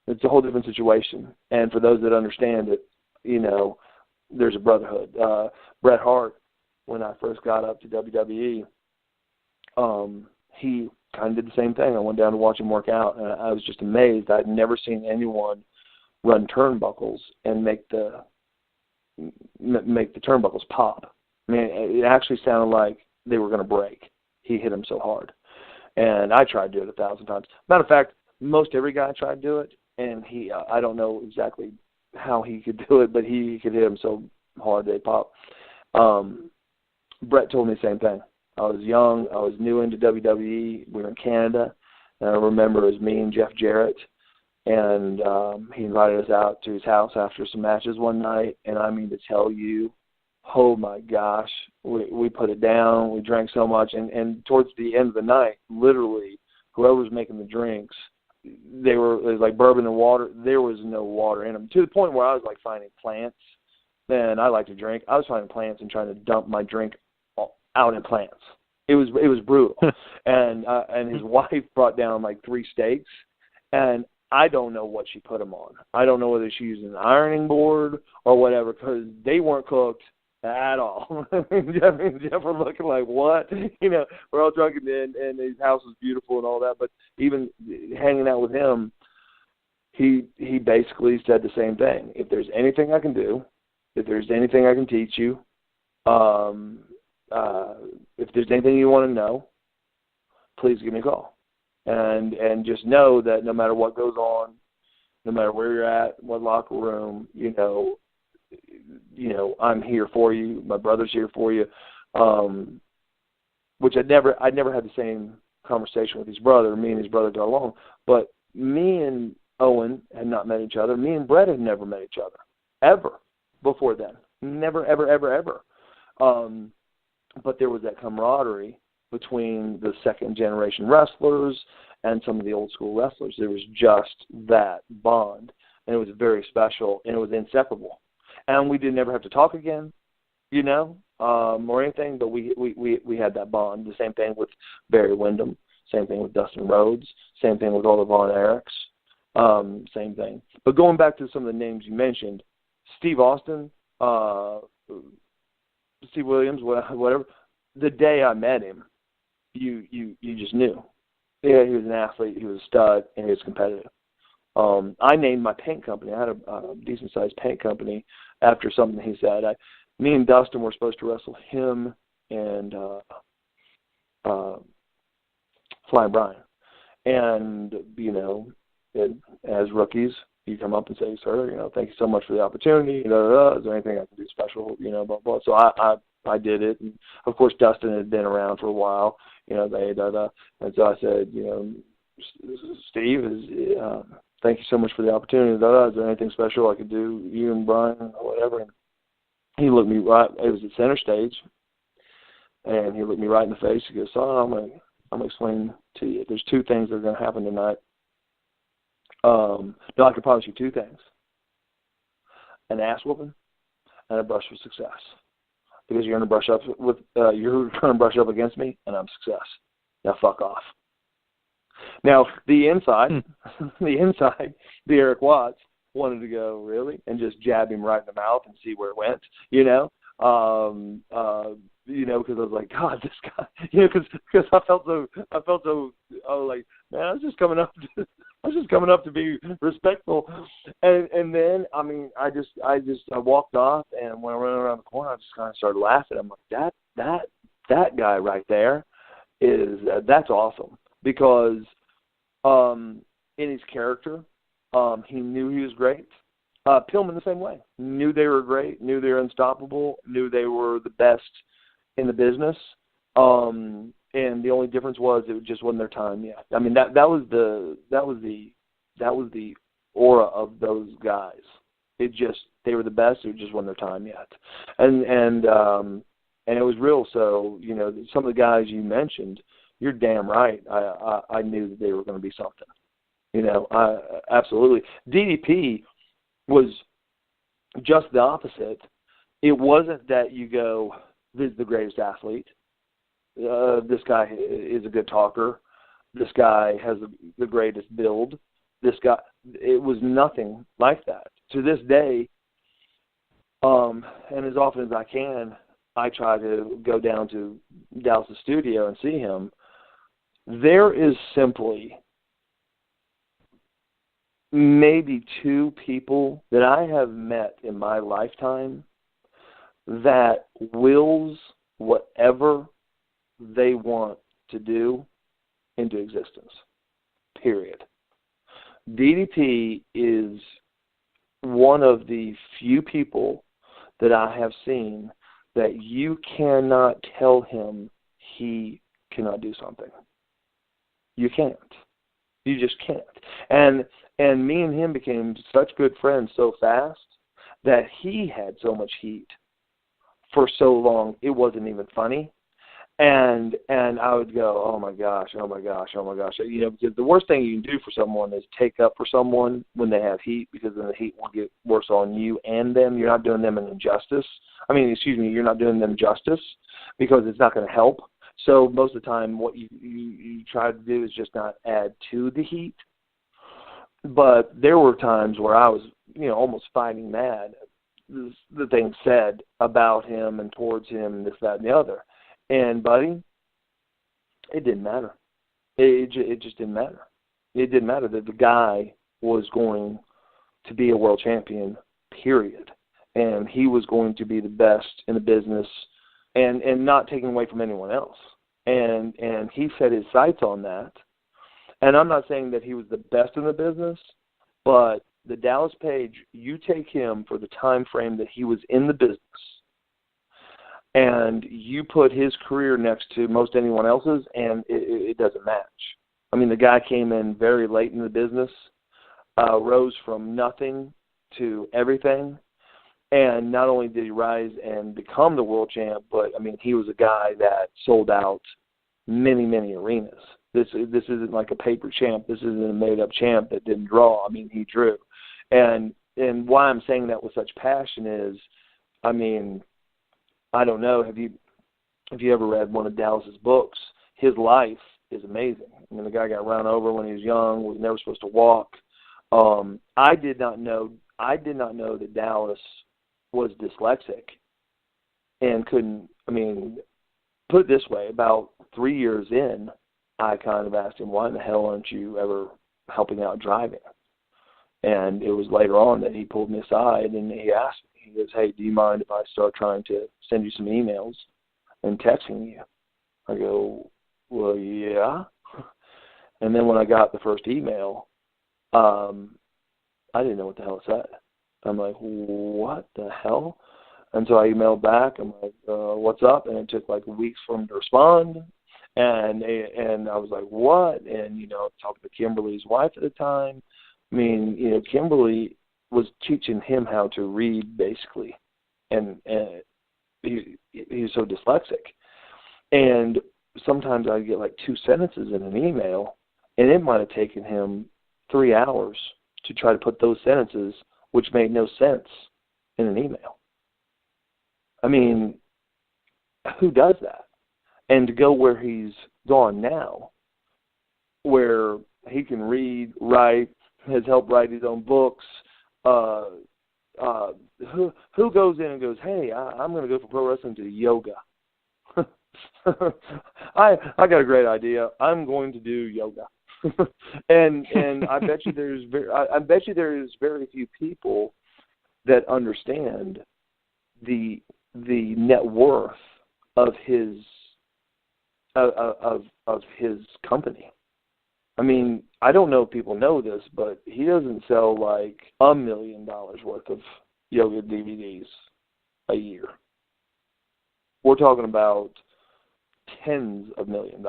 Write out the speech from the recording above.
It's a whole different situation. And for those that understand it, you know, there's a brotherhood. Bret Hart, when I first got up to WWE, he kind of did the same thing. I went down to watch him work out, and I was just amazed. I'd never seen anyone run turnbuckles and make the turnbuckles pop. I mean, it actually sounded like they were going to break. He hit them so hard. And I tried to do it 1,000 times. Matter of fact, most every guy tried to do it, and he, I don't know exactly how he could do it, but he could hit them so hard they pop. Bret told me the same thing. I was young. I was new into WWE. We were in Canada. And I remember it was me and Jeff Jarrett. And he invited us out to his house after some matches one night. And I mean to tell you, oh my gosh, we put it down. We drank so much. And towards the end of the night, literally, whoever was making the drinks, it was like bourbon and water. There was no water in them, to the point where I was like finding plants. And I like to drink. I was finding plants and trying to dump my drink out in plants. It was brutal. And his wife brought down like 3 steaks, and I don't know what she put them on. I don't know whether she used an ironing board or whatever, because they weren't cooked at all. I mean, Jeff were looking like, what? You know, we're all drunk, and his house was beautiful and all that, but even hanging out with him, he basically said the same thing. If there's anything I can do, if there's anything I can teach you, if there's anything you want to know, please give me a call. And just know that no matter what goes on, no matter where you're at, what locker room, you know, I'm here for you. My brother's here for you. Which I'd never had the same conversation with his brother. Me and his brother got along, but me and Owen had not met each other. Me and Bret had never met each other ever before then. Never, ever, ever, ever. But there was that camaraderie between the second-generation wrestlers and some of the old-school wrestlers. There was just that bond, and it was very special, and it was inseparable. And we didn't ever have to talk again, you know, or anything, but we had that bond. The same thing with Barry Windham, same thing with Dustin Rhodes, same thing with all the Von Erichs, same thing. But going back to some of the names you mentioned, Steve Austin, Steve Williams, whatever, the day I met him, you just knew. Yeah, he was an athlete, he was a stud, and he was competitive. I named my paint company. I had a decent-sized paint company after something he said. Me and Dustin were supposed to wrestle him and Flying Brian. And, you know, as rookies, you come up and say, sir, you know, thank you so much for the opportunity. Is there anything I can do special? You know, blah, blah. So I did it. And, of course, Dustin had been around for a while. You know, and so I said, you know, Steve, thank you so much for the opportunity. Is there anything special I could do, you and Brian or whatever? And he looked me right. It was at center stage, and he looked me right in the face. He goes, son, I'm gonna explain to you. There's 2 things that are going to happen tonight. No, I can promise you 2 things: an ass whooping and a brush for success. Because you're going to brush up against me, and I'm success. Now fuck off. Now the inside, the Erik Watts wanted to go really and just jab him right in the mouth and see where it went. You know, because I was like, God, this guy. You know, because I felt so. I was like, man, I was just coming up to be respectful, and then I mean, I walked off, and when I ran around the corner, I just kind of started laughing. I'm like, that guy right there that's awesome, because in his character, he knew he was great. Pillman the same way. Knew they were great, knew they were unstoppable, knew they were the best in the business. And the only difference was it just wasn't their time yet. I mean, that was the aura of those guys. They were the best. It just wasn't their time yet. And it was real. So, you know, some of the guys you mentioned, you're damn right. I knew that they were going to be something. You know, absolutely. DDP was just the opposite. It wasn't that you go, this is the greatest athlete. This guy is a good talker. This guy has the greatest build. This guy. it was nothing like that. To this day, and as often as I can, I try to go down to Dallas' studio and see him. There is simply maybe 2 people that I have met in my lifetime that wills whatever they want to do into existence, period. DDP is one of the few people that I have seen that you cannot tell him he cannot do something. You can't. You just can't. And me and him became such good friends so fast that he had so much heat for so long it wasn't even funny. And I would go, oh my gosh. You know, because the worst thing you can do for someone is take up for someone when they have heat, because then the heat will get worse on you and them. You're not doing them an injustice. You're not doing them justice, because it's not going to help. So most of the time what you try to do is just not add to the heat. But there were times where I was, you know, almost fighting mad, the things said about him and towards him and this, that, and the other. And, buddy, it didn't matter. It just didn't matter. It didn't matter that the guy was going to be a world champion, period. And he was going to be the best in the business, and not taking away from anyone else. And he set his sights on that. And I'm not saying that he was the best in the business, but the Dallas Page, you take him for the time frame that he was in the business, and you put his career next to most anyone else's, and it doesn't match. I mean, the guy came in very late in the business, rose from nothing to everything, and not only did he rise and become the world champ, but, I mean, he was a guy that sold out many, many arenas. This isn't like a paper champ. This isn't a made-up champ that didn't draw. I mean, he drew. And why I'm saying that with such passion is, I mean, I don't know, have you ever read one of Dallas's books? His life is amazing. I mean, the guy got run over when he was young, was never supposed to walk. I did not know that Dallas was dyslexic and couldn't, I mean, put it this way, about 3 years in, I kind of asked him, why in the hell aren't you ever helping out driving? And it was later on that he pulled me aside and he asked me, he goes, hey, do you mind if I start trying to send you some emails and texting you? I go, well, yeah. And then when I got the first email, I didn't know what the hell it said. I'm like, what the hell? And so I emailed back. I'm like, what's up? And it took like weeks for him to respond. And I was like, what? And, you know, talking to Kimberly's wife at the time. I mean, you know, Kimberly was teaching him how to read, basically. And he's so dyslexic. And sometimes I'd get like 2 sentences in an email, and it might have taken him 3 hours to try to put those sentences, which made no sense, in an email. I mean, who does that? And to go where he's gone now, where he can read, write, has helped write his own books, who goes in and goes, hey, I'm going to go from pro wrestling to yoga. I got a great idea. I'm going to do yoga. and I bet you there's very few people that understand the net worth of his of his company. I mean, I don't know if people know this, but he doesn't sell like $1 million worth of yoga DVDs a year. We're talking about tens of $1 millions.